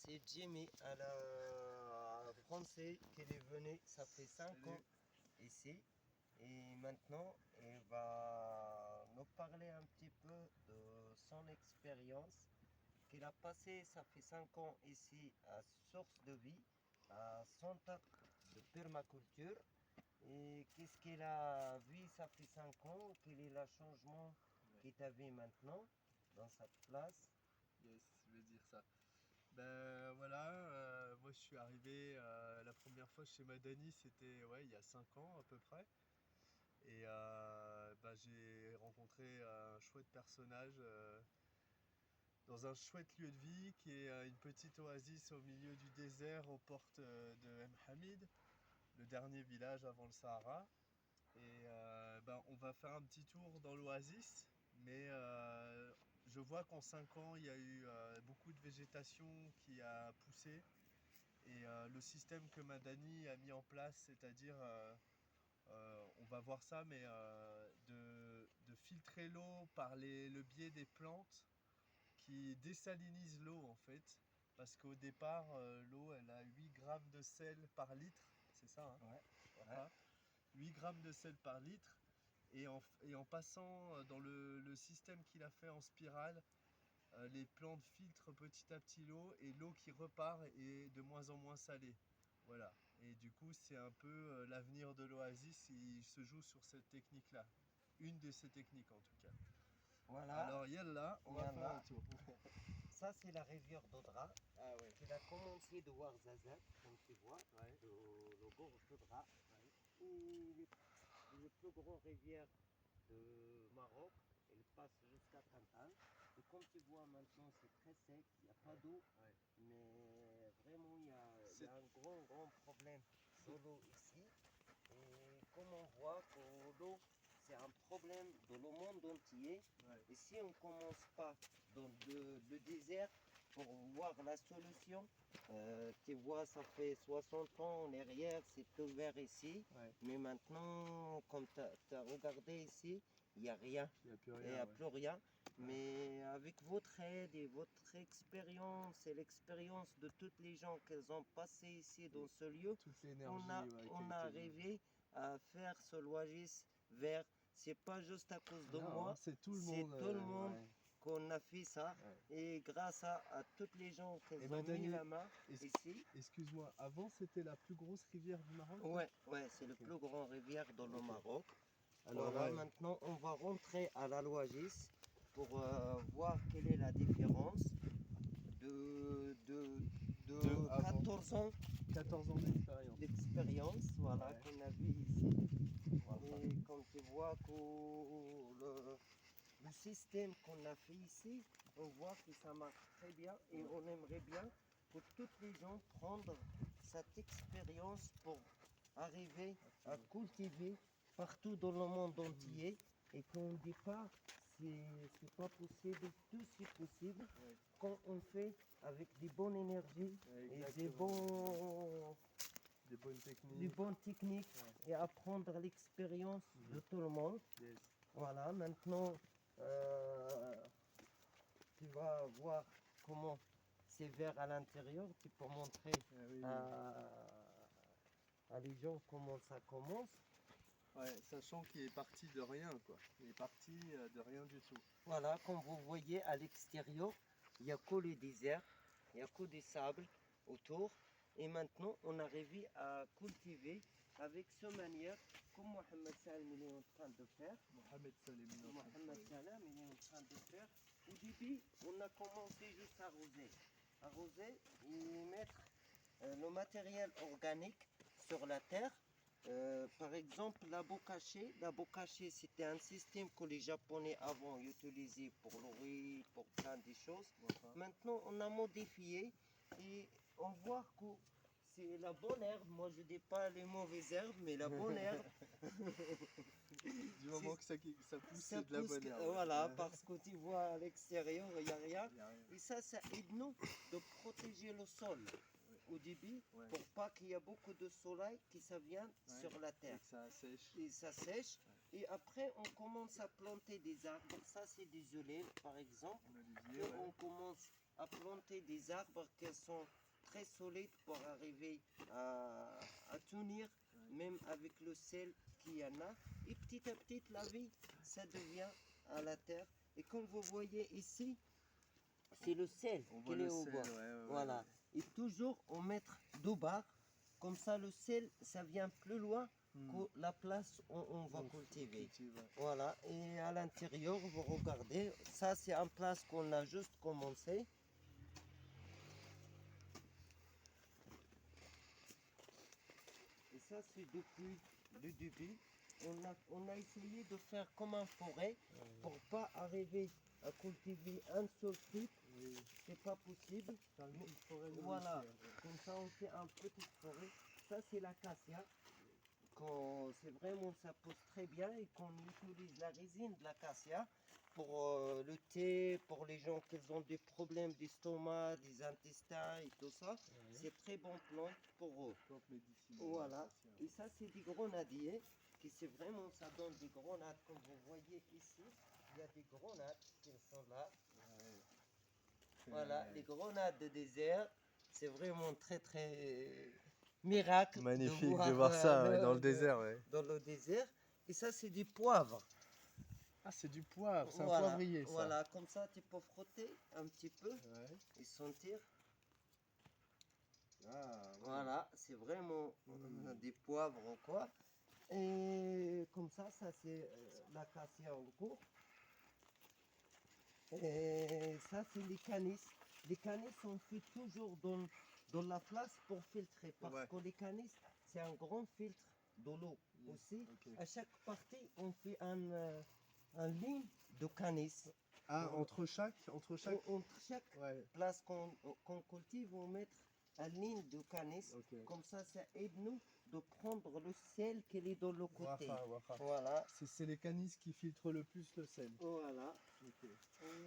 c'est Jimmy à la français qui est venu, ça fait 5 ans ici. Et maintenant, il va nous parler un petit peu de son expérience qu'il a passé, ça fait 5 ans ici à Source de Vie, à Centre de Permaculture. Et qu'est-ce qu'il a vu, ça fait 5 ans, quel est le changement qu'il a vu maintenant dans cette place. Yes, je vais dire ça. Ben voilà, moi je suis arrivé la première fois chez Madani, c'était il y a 5 ans à peu près. Et j'ai rencontré un chouette personnage dans un chouette lieu de vie qui est une petite oasis au milieu du désert aux portes de Mhamid, le dernier village avant le Sahara. Et on va faire un petit tour dans l'oasis, mais je vois qu'en 5 ans, il y a eu beaucoup de végétation qui a poussé. Et le système que Madani a mis en place, c'est-à-dire, on va voir ça, mais de filtrer l'eau par le biais des plantes qui désalinisent l'eau en fait. Parce qu'au départ, l'eau, elle a 8 grammes de sel par litre, c'est ça, hein? Ouais, Enfin, 8 grammes de sel par litre. Et en passant dans le système qu'il a fait en spirale, les plantes filtrent petit à petit l'eau et l'eau qui repart est de moins en moins salée. Voilà. Et du coup, c'est un peu l'avenir de l'oasis. Il se joue sur cette technique-là. Une de ces techniques en tout cas. voilà. Alors, Yallah, on va faire un tour. Ça, c'est la rivière d'Odra. Ah ouais. Il a commencé de Ouarzazate, comme tu vois, Ouais. le gorge d'Odra. Et la plus grande rivière de Maroc, elle passe jusqu'à Cantal. Et comme tu vois maintenant, c'est très sec, il n'y a pas d'eau. Ouais. Mais vraiment, il y a un grand problème de l'eau ici. Et comme on voit que l'eau, c'est un problème de le monde entier. Ouais. Et si on ne commence pas dans le désert pour voir la solution, tu vois, ça fait 60 ans en arrière, c'est tout vert ici. Ouais. Mais maintenant, comme tu as regardé ici, il n'y a rien. Il n'y a plus Il rien. n'y a Ouais. plus rien. Mais avec votre aide et votre expérience et l'expérience de toutes les gens qu'elles ont passé ici dans ce lieu, Toute l'énergie. on a arrivé à faire ce loisir vert. C'est pas juste à cause de moi, c'est tout le monde. tout le monde Ouais. qu'on a fait ça. Ouais. Et grâce à toutes les gens qui Et ont Madani, mis la main ici. Excuse-moi, avant c'était la plus grosse rivière du Maroc? Ouais, c'est le plus grand rivière dans le Maroc. Alors, voilà, maintenant on va rentrer à la Loagis pour voir quelle est la différence de 14 ans 14 ans d'expérience. Voilà, Ouais. qu'on a vu ici. Voilà. Et comme tu vois que le système qu'on a fait ici, on voit que ça marche très bien et on aimerait bien que toutes les gens prennent cette expérience pour arriver à cultiver partout dans le monde entier et qu'on ne dit pas c'est pas possible, tout c'est possible quand on fait avec des bonnes énergies et des bonnes techniques et apprendre l'expérience de tout le monde. Yes. Voilà, maintenant tu vas voir comment c'est vert à l'intérieur. Tu peux montrer à les gens comment ça commence. Ouais, sachant qu'il est parti de rien, quoi. Il est parti de rien du tout. Voilà, comme vous voyez à l'extérieur, il n'y a que le désert, il n'y a que des sables autour. Et maintenant, on arrive à cultiver avec cette manière, comme Mohamed Salam est en train de faire. Mohamed Salam il est en train de faire. Au début, on a commencé juste à arroser. Arroser et mettre le matériel organique sur la terre. Par exemple, la bokashi. La bokashi, c'était un système que les Japonais avant utilisaient pour le riz, pour plein de choses. Maintenant, on a modifié et on voit que c'est la bonne herbe. Moi, je ne dis pas les mauvaises herbes, mais la bonne herbe. Du moment que ça pousse, Ça c'est de la pousse, bonne herbe. voilà, parce que tu vois à l'extérieur, il n'y a rien. Et ça aide nous de protéger le sol au début pour pas qu'il y ait beaucoup de soleil qui ça vient sur la terre. Et ça sèche. Et après, on commence à planter des arbres. Ça, c'est des olives, par exemple. On commence à planter des arbres qui sont très solides pour arriver à tenir, même avec le sel qu'il y en a. Et petit à petit, la vie, ça devient à la terre. Et comme vous voyez ici, c'est le sel On qui voit est le au sel, bas. ouais, Voilà. Et toujours on mettre deux barres. Comme ça, le sel, ça vient plus loin que la place où on va cultiver. Voilà. Et à l'intérieur, vous regardez, ça c'est un place qu'on a juste commencé. Et ça, c'est depuis le début. On a essayé de faire comme un forêt pour pas arriver à cultiver un seul truc. C'est pas possible. Voilà, comme ça on fait un petit forêt. Ça c'est l'acacia. C'est vraiment, ça pousse très bien et qu'on utilise la résine de l'acacia pour le thé, pour les gens qui ont des problèmes d'estomac, des intestins et tout ça. C'est très bon plante pour eux. Voilà, et ça c'est des grenadiers, qui c'est vraiment, ça donne des grenades comme vous voyez ici. Il y a des grenades qui sont là. Voilà, les grenades de désert, c'est vraiment très très miracle Magnifique de voir ça dans le désert, ouais. dans le désert. Et ça c'est du poivre. Ah, c'est du poivre, c'est un Voilà, poivrier ça. voilà, comme ça tu peux frotter un petit peu et sentir. Voilà, c'est vraiment des poivres ou quoi. Et comme ça c'est l'acacia en cours. Et ça, c'est les canisses. Les canisses, on fait toujours dans la place pour filtrer. Parce que les canisses, c'est un grand filtre de l'eau aussi. À chaque partie, on fait un ligne de canisses. Ah, entre chaque Entre chaque place qu'on cultive, on met une ligne de canisses. Comme ça aide nous de prendre le sel qui est de l'autre côté. Voilà. C'est les canisses qui filtrent le plus le sel. Voilà.